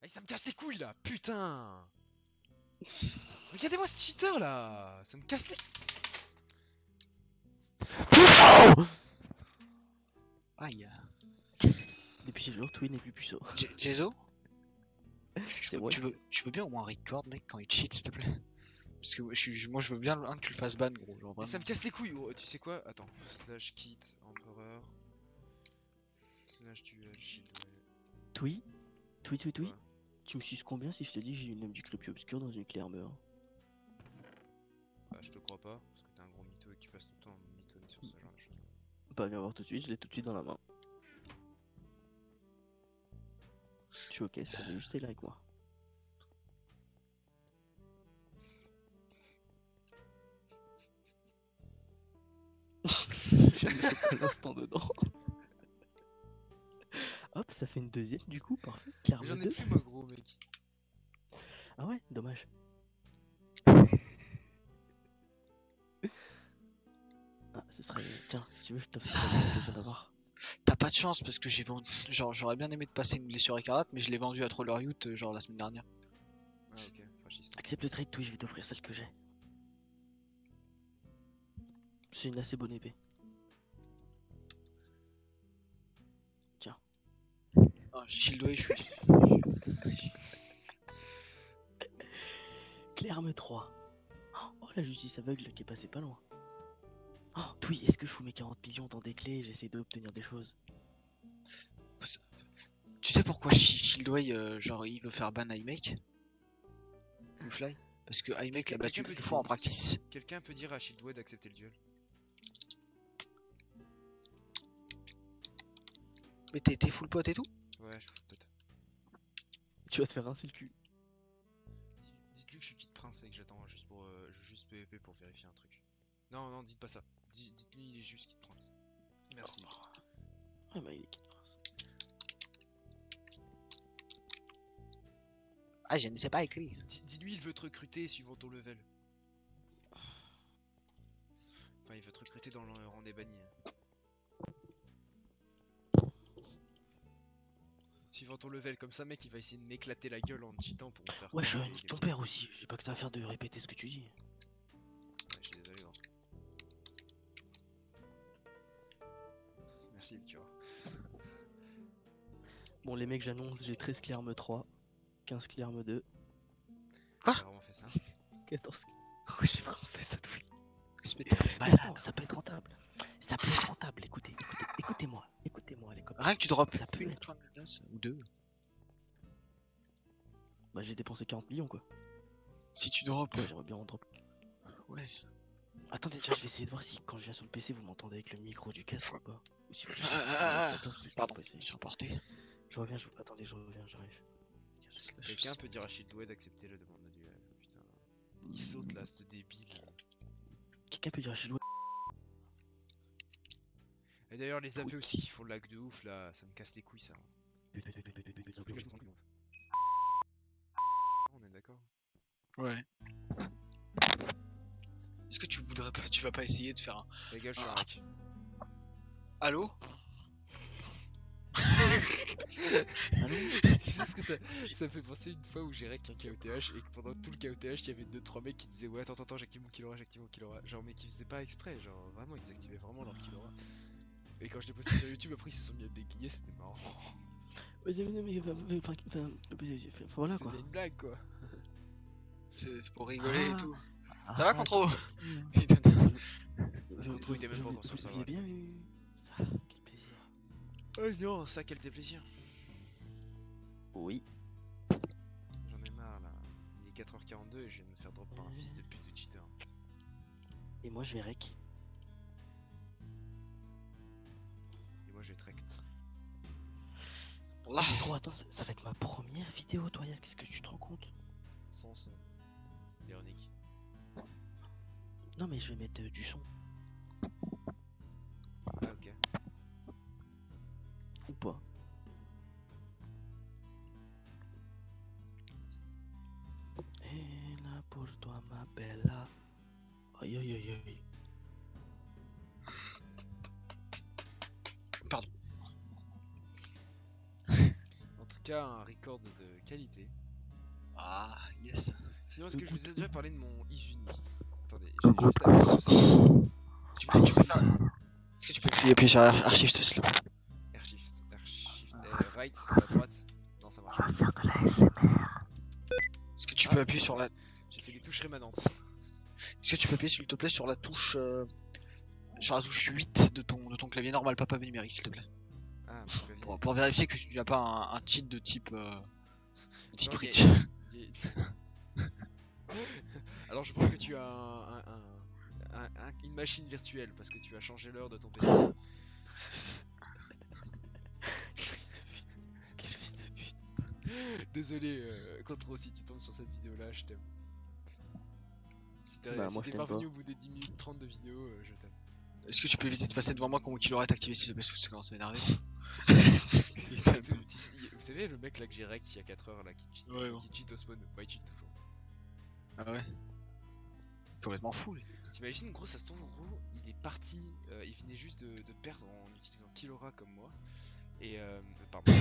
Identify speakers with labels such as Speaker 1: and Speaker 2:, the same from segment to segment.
Speaker 1: Allez, ça me casse les couilles là, putain. Regardez-moi ce cheater là. Ça me casse les...
Speaker 2: Aïe.
Speaker 3: Depuis ce jour, Twin n'est plus puceau.
Speaker 2: Jezo,
Speaker 3: C'est vrai.
Speaker 2: tu veux bien au moins record, mec, quand il cheat, s'il te plaît? Parce que moi, je veux bien que tu le fasses ban, gros. Genre,
Speaker 1: Mais ça me
Speaker 2: vraiment.
Speaker 1: casse les couilles, gros. Tu sais quoi? Attends. Slash kit, empereur. Slash duel, shield.
Speaker 3: Twi,
Speaker 1: Ouais.
Speaker 3: tu me suces combien si je te dis que j'ai une lame du Crépi Obscur dans une clé armeur?
Speaker 1: Bah, je te crois pas, parce que t'es un gros mytho et que tu passes tout le temps à mitonner sur ce genre de choses.
Speaker 3: Bah viens voir tout de suite, je l'ai tout de suite dans la main. Je suis ok, ça va juste être là avec moi. Je vais mettre l'instant dedans. Hop, ça fait une deuxième du coup, parfait.
Speaker 1: Mais
Speaker 3: Clairement
Speaker 1: j'en ai
Speaker 3: 2.
Speaker 1: plus, moi, gros, mec.
Speaker 3: Ah ouais, dommage. Ah, ce serait... Tiens, si tu veux, je t'offre cette balle que je viens d'avoir.
Speaker 2: T'as pas de chance parce que j'ai vendu. Genre, j'aurais bien aimé te passer une blessure écarlate, mais je l'ai vendu à Troller Youth, genre la semaine dernière.
Speaker 1: Ah, ok, fasciste.
Speaker 3: Accepte le trade, Twi, je vais t'offrir celle que j'ai. C'est une assez bonne épée. Tiens.
Speaker 2: Ah, Shieldway, je suis.
Speaker 3: Clé arme 3. Oh, la justice aveugle qui est passée pas loin. Oh, Twi, est-ce que je fous mes 40 millions dans des clés et j'essaie d'obtenir des choses?
Speaker 2: Tu sais pourquoi Shieldway, genre, il veut faire ban iMake ou Fly? Parce que iMake l'a battu
Speaker 1: Quelqu'un
Speaker 2: une
Speaker 1: peut
Speaker 2: fois en practice.
Speaker 1: Quelqu'un peut dire à Shieldway d'accepter le duel?
Speaker 2: Mais t'es full pot et tout?
Speaker 1: Ouais, je fous peut-être.
Speaker 3: Tu vas te faire rincer le cul.
Speaker 1: Dites-lui que je suis kit prince et que j'attends juste pour juste PvP pour vérifier un truc. Non, non, dites pas ça. Dites-lui il est juste kit prince. Merci.
Speaker 3: Ah bah il est quitte prince.
Speaker 2: Ah, je ne sais pas écrire.
Speaker 1: Dis-lui il veut te recruter suivant ton level. Enfin, il veut te recruter dans le rang des bannis. Suivant ton level, comme ça, mec, il va essayer de m'éclater la gueule en cheatant pour me faire.
Speaker 3: Ouais, je
Speaker 1: croire
Speaker 3: nique
Speaker 1: qu'il
Speaker 3: ton
Speaker 1: est-
Speaker 3: père aussi. J'ai pas que ça à faire de répéter ce que tu dis.
Speaker 1: Ouais, je suis désolé, gros. Merci, tu vois.
Speaker 3: Bon, les mecs, j'annonce, j'ai 13 clés arme 3, 15 clés arme 2,
Speaker 1: J'ai vraiment fait ça.
Speaker 3: 14. Oui, j'ai vraiment fait ça, Twi.
Speaker 2: Mais t'es un
Speaker 3: Mais
Speaker 2: malade.
Speaker 3: attends, ça peut être rentable. Ça peut être rentable, écoutez-moi, les copains.
Speaker 2: Rien que tu drops
Speaker 3: Ça peut
Speaker 2: une
Speaker 3: être.
Speaker 2: Twin Menace ou deux.
Speaker 3: Bah, j'ai dépensé 40 millions quoi.
Speaker 2: Si tu drops.
Speaker 3: Ouais, j'aimerais bien en drop.
Speaker 2: Ouais.
Speaker 3: Attendez, déjà, je vais essayer de voir si quand je viens sur le PC, vous m'entendez avec le micro du casque ou pas. Ou si vous
Speaker 2: Pardon, j'ai emporté.
Speaker 3: Je reviens, attendez, je reviens, j'arrive.
Speaker 1: Quelqu'un peut dire à Shieldway d'accepter la demande de duel. Putain. Il saute là, ce débile.
Speaker 3: Quelqu'un peut dire à Chilou.
Speaker 1: Et d'ailleurs, les AP aussi qui font le lag de ouf là, ça me casse les couilles ça. On est d'accord.
Speaker 2: Ouais. Est-ce que tu voudrais pas. Tu vas pas essayer de faire un.
Speaker 1: Ta gueule, je suis un hack.
Speaker 2: Allô?
Speaker 3: Allô?
Speaker 1: Tu sais ce que ça me fait penser une fois où j'ai rec un KOTH et que pendant tout le KOTH il y avait 2-3 mecs qui disaient ouais attends j'active mon Killora, genre mais qui faisaient pas exprès, genre vraiment ils activaient vraiment leur Killora. Et quand je l'ai posté sur YouTube après ils se sont mis à bégayer, c'était marrant.
Speaker 3: Voilà quoi.
Speaker 1: C'était une blague quoi.
Speaker 2: C'est pour rigoler et
Speaker 3: Ah.
Speaker 2: tout. Ça va, Contro?
Speaker 1: Contro était même pas encore sur le
Speaker 3: Vous
Speaker 1: serveur.
Speaker 3: l'aviez bien vu. Ça, quel plaisir.
Speaker 1: Oh non, ça quel déplaisir.
Speaker 3: Oui.
Speaker 1: J'en ai marre là. Il est 4h42 et je viens de me faire drop par un fils de pute de cheater.
Speaker 3: Et moi je vais rec.
Speaker 1: Et moi je vais trect.
Speaker 2: Là.
Speaker 3: Mais gros, attends, ça va être ma première vidéo, toi, qu'est-ce que tu te rends compte?
Speaker 1: Sans son. Véronique.
Speaker 3: Non, mais je vais mettre du son.
Speaker 1: Ah ok.
Speaker 3: Ou pas. Et là pour toi, ma bella. Aïe aïe aïe aïe.
Speaker 1: En tout cas un record de qualité.
Speaker 2: Ah, yes.
Speaker 1: Sinon, est-ce que je vous ai
Speaker 3: Écoute.
Speaker 1: déjà parlé de mon Izuni? Attendez, j'ai juste appuyé sur ça.
Speaker 2: Tu peux faire. Est-ce que tu peux appuyer sur Archive s'il te plaît?
Speaker 1: R-shift, right, c'est à droite. Non, ça marche
Speaker 3: On
Speaker 1: pas.
Speaker 3: va faire de la ASMR.
Speaker 2: Est-ce que tu peux appuyer sur la.
Speaker 1: J'ai fait les touches rémanentes.
Speaker 2: Est-ce que tu peux appuyer s'il te plaît sur la touche. Sur la touche 8 de ton clavier normal, pas numérique s'il te plaît?
Speaker 1: Ah, mon clavier.
Speaker 2: Pour vérifier que tu n'as pas un cheat de type. Type
Speaker 1: Non,
Speaker 2: Rich.
Speaker 1: y a- Alors, je pense que tu as une machine virtuelle parce que tu as changé l'heure de ton PC.
Speaker 3: Quel fils de pute.
Speaker 1: Désolé, Contro, si tu tombes sur cette vidéo là, je t'aime. Si t'es
Speaker 3: Bah, moi, je t'aime
Speaker 1: parvenu
Speaker 3: pas.
Speaker 1: au bout des 10 minutes 30 de vidéo, je t'aime.
Speaker 2: Est-ce que tu peux éviter de passer devant moi quand mon kilo est activé s'il te plaît? Parce que ça commence à m'énerver.
Speaker 1: Vous savez, le mec là que j'ai rec il y a 4 heures là qui cheat,
Speaker 2: Ouais, bon.
Speaker 1: qui cheat au spawn, bah il cheat toujours.
Speaker 2: Ah ouais? Complètement fou lui.
Speaker 1: T'imagines, gros, ça se trouve, gros, il est parti, il venait juste de perdre en utilisant Killora comme moi. Et pardon,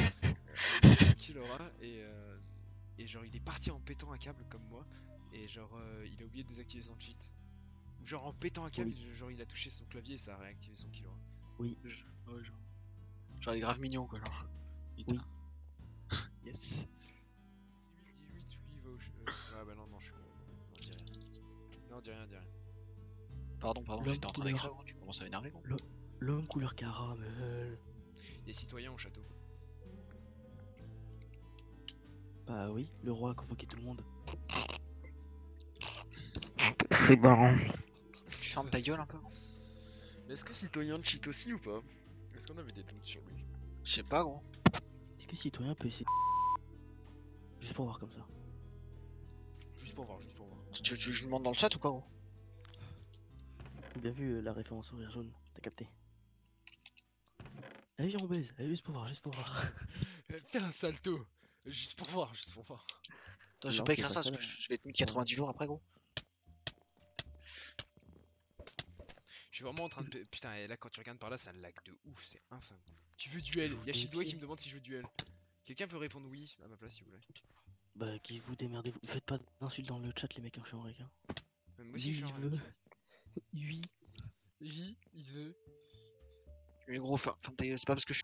Speaker 1: Killora et genre il est parti en pétant un câble comme moi. Et genre il a oublié de désactiver son cheat. Ou genre en pétant un câble, genre il a touché son clavier et ça a réactivé son Killora.
Speaker 2: Ouais, genre il est grave mignon quoi. Genre.
Speaker 3: Oui.
Speaker 2: Yes.
Speaker 1: Dis-lui, il va au ah bah non, je suis con. Non, dis rien. Non, dis rien.
Speaker 2: Pardon,
Speaker 3: L'homme
Speaker 2: j'étais en train
Speaker 3: couleur.
Speaker 2: d'écrire, tu commences à m'énerver gros.
Speaker 3: L'homme couleur caramel.
Speaker 1: Les citoyens au château.
Speaker 3: Bah oui, le roi a convoqué tout le monde.
Speaker 2: C'est marrant. Tu fermes ta gueule un peu?
Speaker 1: Mais est-ce que citoyen cheat aussi ou pas? Est-ce qu'on avait des doutes sur lui?
Speaker 2: Je sais pas gros.
Speaker 3: Est-ce que citoyen peut essayer juste pour voir comme ça?
Speaker 1: Juste pour voir.
Speaker 2: Tu veux que je demande dans le chat ou quoi gros?
Speaker 3: Bien vu la référence au rire jaune, t'as capté. Allez viens on baise, allez juste pour voir.
Speaker 1: Fais un salto. Juste pour voir.
Speaker 2: Attends, je vais
Speaker 3: Non,
Speaker 2: pas
Speaker 3: c'est
Speaker 2: écrire
Speaker 3: pas
Speaker 2: ça
Speaker 3: ça,
Speaker 2: parce que
Speaker 3: là.
Speaker 2: je vais être mis 90 jours après gros.
Speaker 1: Je suis vraiment en train de... Putain, et là quand tu regardes par là, ça lag de ouf, c'est infâme. Tu veux duel? Y'a Shidway qui me demande si je veux duel. Quelqu'un peut répondre oui à ma place s'il vous plaît?
Speaker 3: Bah qui vous démerdez, vous faites pas d'insultes dans le chat les mecs, hein, je suis en rec. Hein.
Speaker 1: Moi aussi je suis en
Speaker 3: veut.
Speaker 1: rec.
Speaker 3: Oui.
Speaker 1: J, il veut.
Speaker 2: Mais gros, ferme ta gueule, c'est pas parce que je suis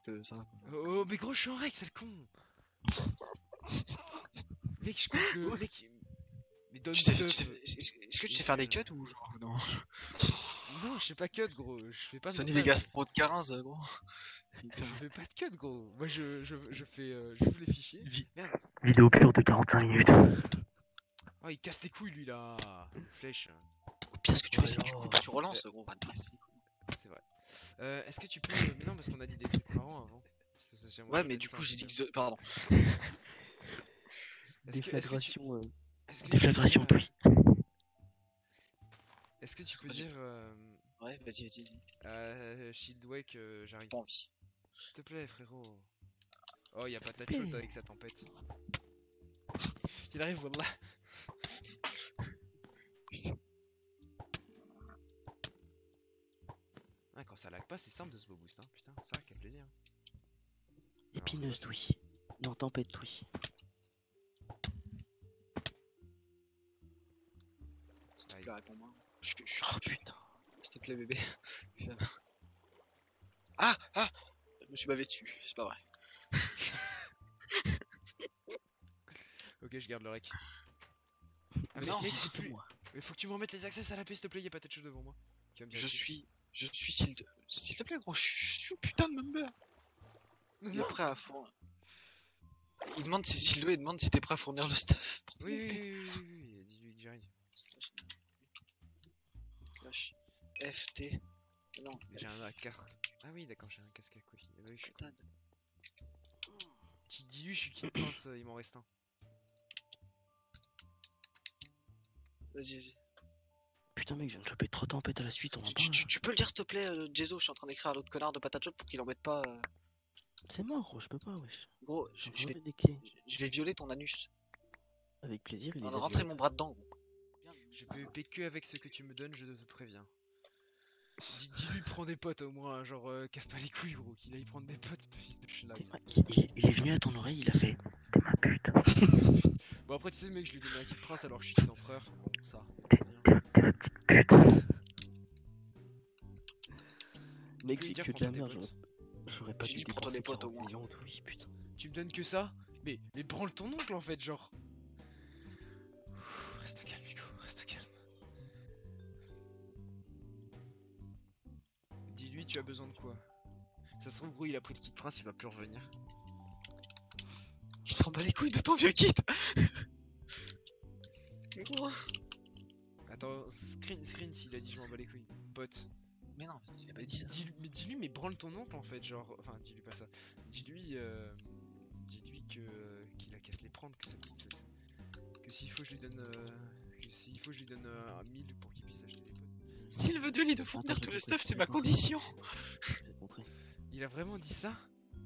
Speaker 2: que ça va quoi.
Speaker 1: Oh mais gros je suis en rec, c'est le con. Mec je crois que... Mec... Mais donne
Speaker 2: Est-ce que tu sais faire des cuts ou genre non?
Speaker 1: Non, je fais pas cut gros, je fais pas de
Speaker 2: Sony
Speaker 1: montage.
Speaker 2: Vegas Pro de 15 gros.
Speaker 1: Je fais pas de cut gros. Moi je fais... j'ouvre les fichiers. Merde.
Speaker 3: Vidéo pure de 45 minutes.
Speaker 1: Oh il casse les couilles lui là. Flèche.
Speaker 2: Au pire, ce que tu fais, c'est que tu
Speaker 3: Alors.
Speaker 2: coupes et tu relances gros.
Speaker 1: C'est vrai. Est-ce que tu peux... Mais non parce qu'on a dit des trucs marrants avant. J'aimerais
Speaker 2: Ouais,
Speaker 1: que
Speaker 2: mais
Speaker 1: tu
Speaker 2: du
Speaker 1: mettes
Speaker 2: coup,
Speaker 1: ça
Speaker 2: j'ai
Speaker 1: en
Speaker 2: dit
Speaker 1: vidéo.
Speaker 2: que. Pardon.
Speaker 3: Déflagration.
Speaker 1: Est-ce que
Speaker 3: Déflagration
Speaker 1: tu peux dire,
Speaker 3: oui.
Speaker 1: Est-ce que tu peux
Speaker 2: Vas-y.
Speaker 1: dire
Speaker 2: Ouais, vas-y.
Speaker 1: à Shieldway que j'arrive?
Speaker 2: Pas envie.
Speaker 1: S'il te plaît frérot. Oh y'a pas de
Speaker 3: plaît.
Speaker 1: shot avec sa tempête. Il arrive wallah. Ah, quand ça lag pas c'est simple de se beau boost hein. Putain ça quel plaisir.
Speaker 3: Épineuse
Speaker 1: ça,
Speaker 3: oui. Non tempête oui.
Speaker 2: S'il te plaît, réponds-moi. Je
Speaker 3: Oh putain.
Speaker 2: S'il te plaît, bébé. Putain. Ah! Je me suis bavé dessus, c'est pas vrai.
Speaker 1: Ok je garde le rec. Ah
Speaker 2: Mais non,
Speaker 1: mec c'est
Speaker 3: C'est
Speaker 1: plus...
Speaker 3: moi.
Speaker 1: Mais faut que tu me remettes les accès à la paix s'il te plaît, y'a pas de chose devant moi. Tu vas me dire
Speaker 2: Je
Speaker 1: qui
Speaker 2: suis s'il te plaît, gros, je suis putain de member. Il est
Speaker 1: Non.
Speaker 2: prêt à fournir. Il demande si t'es prêt à fournir le stuff.
Speaker 1: Oui, dis-lui que j'arrive.
Speaker 2: Slash FT. Non,
Speaker 1: J'ai un carte. Ah oui d'accord j'ai un casque à coffee. Bah oui je suis con. Dis-lui je suis King Prince, il m'en reste un.
Speaker 2: Vas-y.
Speaker 3: Putain mec, je viens de choper 3 tempêtes à la suite, on en parle.
Speaker 2: Tu peux le dire s'il te plaît, Jezo, je suis en train d'écrire à l'autre connard de patate chaude pour qu'il embête pas.
Speaker 3: C'est mort gros, je peux pas wesh.
Speaker 2: Gros,
Speaker 3: J'ai
Speaker 2: je vais
Speaker 3: des clés.
Speaker 2: je vais violer ton anus.
Speaker 3: Avec plaisir, il
Speaker 2: On
Speaker 3: est
Speaker 2: va rentrer mon bras dedans, gros.
Speaker 1: Je peux EP que avec ce que tu me donnes, je te préviens. Dis-lui prends des potes au moins, genre casse pas les couilles gros, qu'il aille prendre des potes, ce fils de schlag.
Speaker 3: Il est venu à ton oreille, il a fait t'es ma pute.
Speaker 1: Bon après tu sais mec, je lui ai donné un kit prince alors que je suis kit empereur. Bon ça,
Speaker 3: T'es
Speaker 1: vas-y, hein.
Speaker 3: t'es ma petite pute. Mec,
Speaker 1: Que lui
Speaker 3: j'ai
Speaker 1: dire
Speaker 3: que
Speaker 1: prends
Speaker 3: de la
Speaker 1: des
Speaker 3: merde,
Speaker 1: potes.
Speaker 3: j'aurais pas
Speaker 2: J'ai
Speaker 3: dû
Speaker 2: dit pour toi
Speaker 3: dépenser
Speaker 2: des potes, au
Speaker 3: 40
Speaker 2: moins.
Speaker 3: millions, oui, putain.
Speaker 1: Tu me donnes que ça? Mais branle ton oncle en fait, genre. Ouh, reste calme Hugo, reste calme. Dis-lui tu as besoin de quoi? Ça se trouve gros il a pris le kit prince, il va plus revenir.
Speaker 2: Il s'en bat les couilles de ton vieux kit. Gros.
Speaker 1: Attends, screen s'il a dit je m'en bats les couilles. Pote.
Speaker 2: Mais non, il a pas dit ça.
Speaker 1: Dis-lui mais branle ton oncle en fait, genre. Enfin dis-lui pas ça. Dis-lui qu'il a qu'à se les prendre, que s'il faut je lui donne que s'il faut je lui donne un 1000 pour qu'il puisse acheter des potes.
Speaker 2: S'il veut de lui de fournir
Speaker 3: Attends,
Speaker 2: tout
Speaker 3: je
Speaker 2: le
Speaker 3: vais
Speaker 2: stuff,
Speaker 3: te
Speaker 2: c'est ma
Speaker 3: montrer.
Speaker 2: condition.
Speaker 3: Je vais te montrer.
Speaker 1: Il a vraiment dit ça?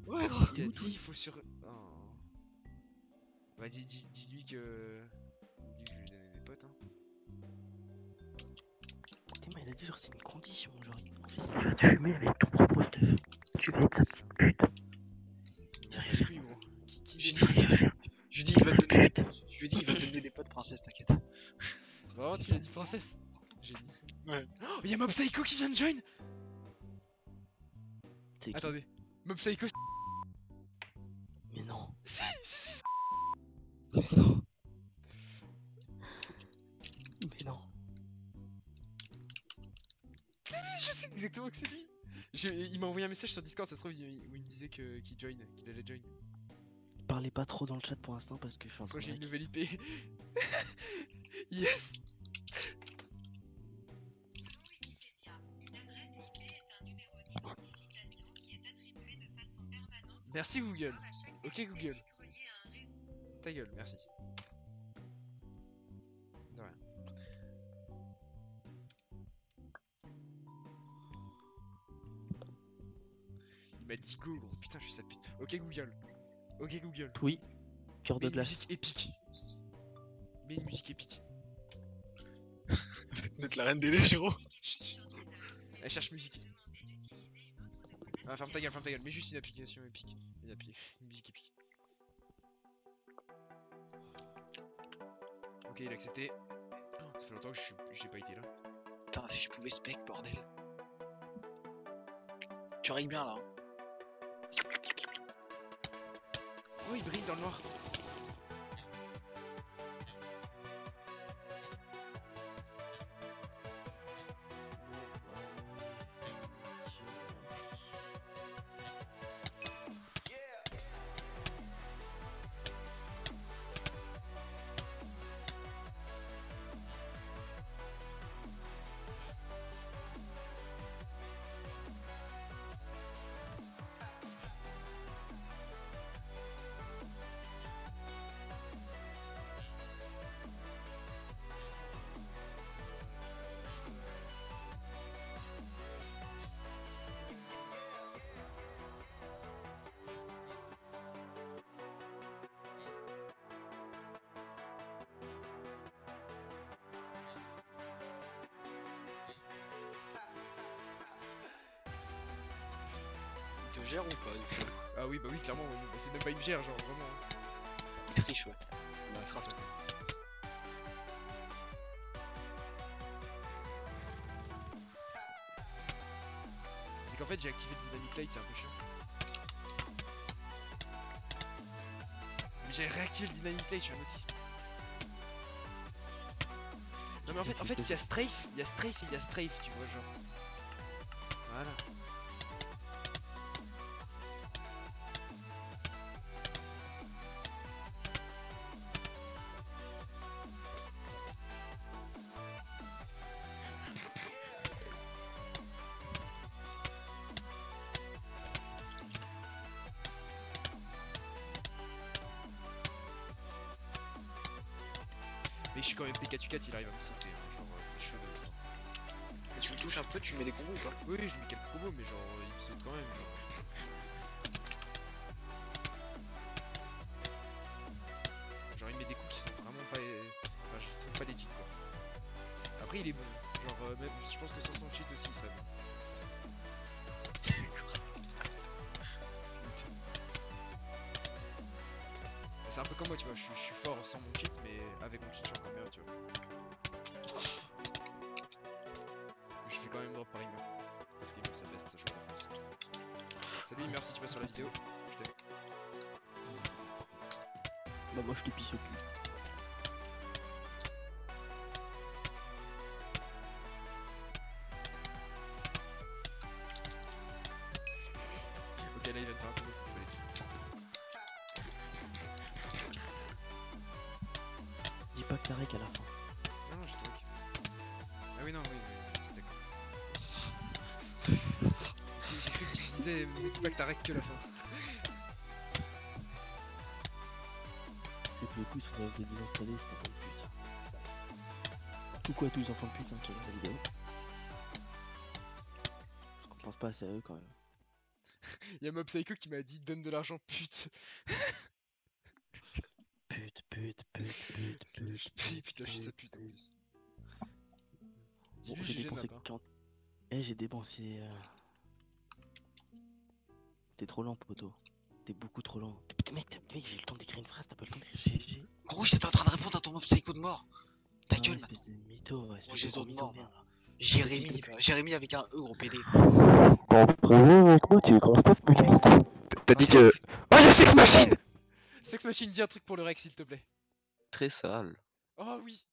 Speaker 2: Ouais, gros.
Speaker 1: Il a dit il faut sur. Oh. Bah dis-lui que. Dis que je vais lui donner des potes hein.
Speaker 3: Putain, mais il a dit genre c'est une condition, genre en fait il va te fumer avec ton propre stuff. Tu vas être sa petite pute.
Speaker 1: Il a pas cru, gros.
Speaker 2: Je lui dis il va te donner des potes. Je lui dis il va te donner des potes princesse, t'inquiète.
Speaker 1: Vraiment, tu l'as dit princesse? J'ai dit.
Speaker 2: Ouais.
Speaker 1: Oh, y'a Mob Psycho qui vient de join!
Speaker 3: C'est qui?
Speaker 1: Attendez. Mob Psycho.
Speaker 3: Mais non.
Speaker 1: Si.
Speaker 3: Mais non. Mais non.
Speaker 1: Je sais exactement que c'est lui. Il m'a envoyé un message sur Discord, ça se trouve, où il me disait qu'il allait join.
Speaker 3: Parlez pas trop dans le chat pour l'instant parce que je suis en
Speaker 1: Soit
Speaker 3: train
Speaker 1: j'ai une
Speaker 3: de.
Speaker 1: nouvelle IP. Yes! Merci Google. Ok Google. Ta gueule, merci. De rien. Il m'a dit go gros, putain je suis sa pute. Ok Google. Ok Google.
Speaker 3: Oui. Cœur
Speaker 1: Mets
Speaker 3: de
Speaker 1: une
Speaker 3: glace.
Speaker 1: musique épique. Mets une musique épique.
Speaker 2: Va te mettre la reine des neiges, Géraud.
Speaker 1: Chut. Elle cherche musique. Ah, ferme ta gueule, mets juste une application épique. Une musique épique. Ok, il a accepté. Oh, ça fait longtemps que j'ai pas été là.
Speaker 2: Putain, si je pouvais spec, bordel. Tu règles bien là. Hein.
Speaker 1: Oh, il brille dans le noir.
Speaker 2: Il te gère ou pas du coup?
Speaker 1: Ah oui, bah oui, clairement, oui. Bah, c'est même pas une gère, genre vraiment.
Speaker 2: Il triche, ouais.
Speaker 1: Bah,
Speaker 2: grave.
Speaker 1: c'est ça. C'est qu'en fait, j'ai activé le Dynamic Light, c'est un peu chiant. Mais j'ai réactivé le Dynamic Light, je suis un autiste. Non mais en fait il y a strafe et il y a strafe, tu vois genre. Voilà. Mais je suis quand même PK4, il arrive à me sauter, hein, genre c'est chaud de...
Speaker 2: Et tu le touches un peu, tu lui mets des combos ou pas?
Speaker 1: Oui, je lui mets quelques combos, mais genre il me saute quand même, genre. Genre il met des coups qui sont vraiment pas... Enfin je trouve pas legit quoi. Après il est bon, genre même, je pense que sans son cheat aussi, ça va. C'est un peu comme moi, tu vois, je suis fort sans mon cheat, mais avec mon cheat, je suis encore meilleur, tu vois. Je fais quand même drop par Imer. Parce qu'Imer, c'est best, ça joue à la défense. Salut, merci, tu passes sur la vidéo. Je t'aime.
Speaker 3: Bah moi je te pisse au cul.
Speaker 1: Ok, là, il va te faire un tour, ça peut aller.
Speaker 3: Dis pas que t'as rec à la fin.
Speaker 1: Non, non, j'ai trouvé. Ah oui, non, oui, c'est d'accord. J'ai cru que tu me disais, mais dis pas que t'as rec que la fin.
Speaker 3: C'est que le coup il serait resté désinstallé, c'était pas une pute. Coucou à tous les enfants de pute hein, qui regardent la vidéo. Parce qu'on pense pas assez à eux quand même.
Speaker 1: Y'a Mob Psycho qui m'a dit donne de l'argent, pute.
Speaker 3: Pute, pute, pute, pute, pute.
Speaker 1: Putain, je suis sa pute en plus.
Speaker 3: Bon,
Speaker 1: Dis-lui,
Speaker 3: j'ai
Speaker 1: GG de
Speaker 3: dépensé
Speaker 1: map, hein.
Speaker 3: 40. Eh, j'ai dépensé. T'es trop lent, poto. T'es beaucoup trop lent. Mec, j'ai eu le temps d'écrire une phrase, t'as pas le temps d'écrire GG.
Speaker 2: Gros, j'étais en train de répondre à ton mob psycho de mort. Ta
Speaker 3: Ah,
Speaker 2: gueule,
Speaker 3: espèce
Speaker 2: maintenant.
Speaker 3: de mytho, ouais,
Speaker 2: Gros,
Speaker 3: espèce
Speaker 2: j'ai
Speaker 3: de
Speaker 2: zone
Speaker 3: mytho,
Speaker 2: mort.
Speaker 3: merde.
Speaker 2: Jérémy avec un E, gros PD.
Speaker 3: T'as un problème avec moi, tu veux qu'on stoppe, mec?
Speaker 1: T'as dit que. Oh, y'a Sex Machine! Sex Machine, dis un truc pour le rec, s'il te plaît.
Speaker 4: Très sale.
Speaker 1: Oh oui!